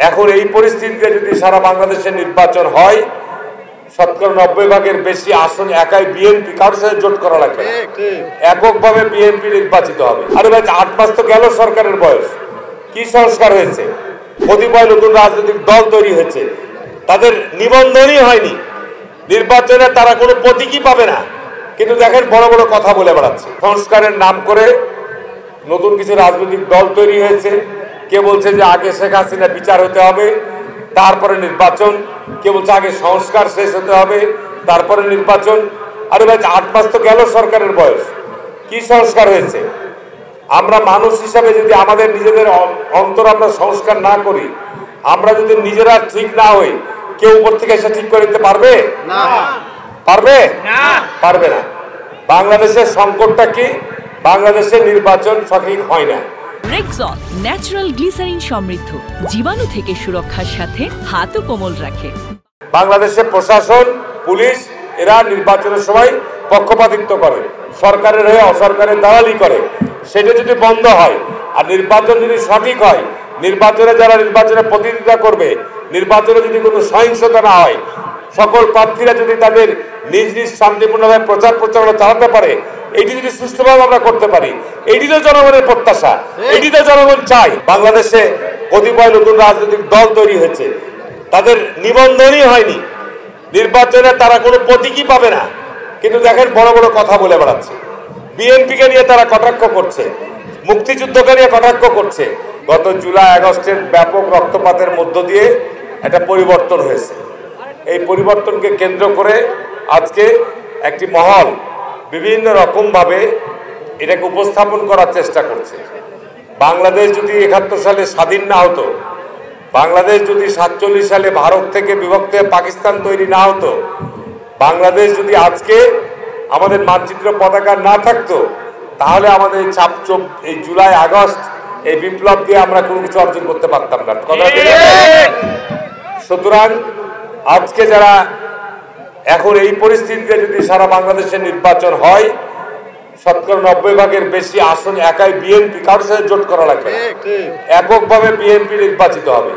এখন এই পরিস্থিতিতে যদি সারা বাংলাদেশে নির্বাচন হয়, শতকরা 90 ভাগের বেশি আসন একাই বিএনপি, কারোর সাথে জোট করা লাগবে, এককভাবে বিএনপি নির্বাচিত হবে। আরে ভাই, 8 মাস তো গেল সরকারের বয়স, কি সংস্কার হয়েছে? কতিপয় নতুন রাজনৈতিক দল তৈরি হয়েছে, তাদের নিবন্ধনই হয়নি, নির্বাচনে তারা কোনো প্রতীকই পাবে না, কিন্তু দেখেন বড় বড় কথা বলে বেড়াচ্ছে। সংস্কারের নাম করে নতুন কিছু রাজনৈতিক দল তৈরি হয়েছে। কে বলছে যে আগে শেখ হাসিনা বিচার হতে হবে, তারপরে নির্বাচন। কে বলছে আগে সংস্কার শেষ হতে হবে, তারপরে নির্বাচন। আরে ভাই, 8 মাস তো গেল সরকারের বয়স, কি সংস্কার হয়েছে? আমরা মানুষ হিসাবে যদি আমাদের নিজেদের অন্তর আমরা সংস্কার না করি, আমরা যদি নিজেরা ঠিক না হই, কেউ উপর থেকে এসে ঠিক করে দিতে পারবে? পারবে না। বাংলাদেশের সংকটটা কি? বাংলাদেশের নির্বাচন সঠিক হয় না। রেক্সল ন্যাচারাল গ্লিসারিন সমৃদ্ধ, জীবাণু থেকে সুরক্ষার সাথে হাতও কোমল রাখে। বাংলাদেশের প্রশাসন, পুলিশ এরা নির্বাচনের সময় পক্ষপাতিত্ব করে, সরকারের হয়ে অসরকারের দালালি করে। সেটা যদি বন্ধ হয় আর নির্বাচন যদি সঠিক হয়, নির্বাচনে যারা নির্বাচনে প্রতিনিধিত্ব করবে, নির্বাচনে যদি কোনো সহিংসতা না হয়, সকল প্রার্থীরা যদি তাদের নিজ নিজ শান্তিপূর্ণভাবে প্রচার প্রচারণা চালাতে পারে, এটি যদি সুষ্ঠুভাবে আমরা করতে পারি, এটি তো জনগণের প্রত্যাশা, এটি তো জনগণ চাই। বাংলাদেশে কতিপয় নতুন রাজনৈতিক দল তৈরি হয়েছে, তাদের নিবন্ধনই হয়নি, নির্বাচনে তারা কোনো প্রতীকই পাবে না, কিন্তু দেখেন বড় বড় কথা বলে বেড়াচ্ছে। বিএনপিকে নিয়ে তারা কটাক্ষ করছে, মুক্তিযুদ্ধকে নিয়ে কটাক্ষ করছে। গত জুলাই আগস্টের ব্যাপক রক্তপাতের মধ্য দিয়ে একটা পরিবর্তন হয়েছে। এই পরিবর্তনকে কেন্দ্র করে আজকে একটি মহল বিভিন্ন রকমভাবে এটাকে উপস্থাপন করার চেষ্টা করছে। বাংলাদেশ যদি 71 সালে স্বাধীন না হতো, বাংলাদেশ যদি 47 সালে ভারত থেকে বিভক্ত হয়ে পাকিস্তান তৈরি না হতো, বাংলাদেশ যদি আজকে আমাদের মানচিত্র পতাকা না থাকতো, তাহলে আমাদের এই জুলাই আগস্ট এই বিপ্লব দিয়ে আমরা কোনো কিছু অর্জন করতে পারতাম না। সুতরাং আজকে যারা এখন এই পরিস্থিতিতে যদি সারা বাংলাদেশে নির্বাচন হয়, শতকরা 90 ভাগের বেশি আসন একাই বিএনপি, কারোর সাথে জোট করা লাগবে, এককভাবে বিএনপি নির্বাচিত হবে।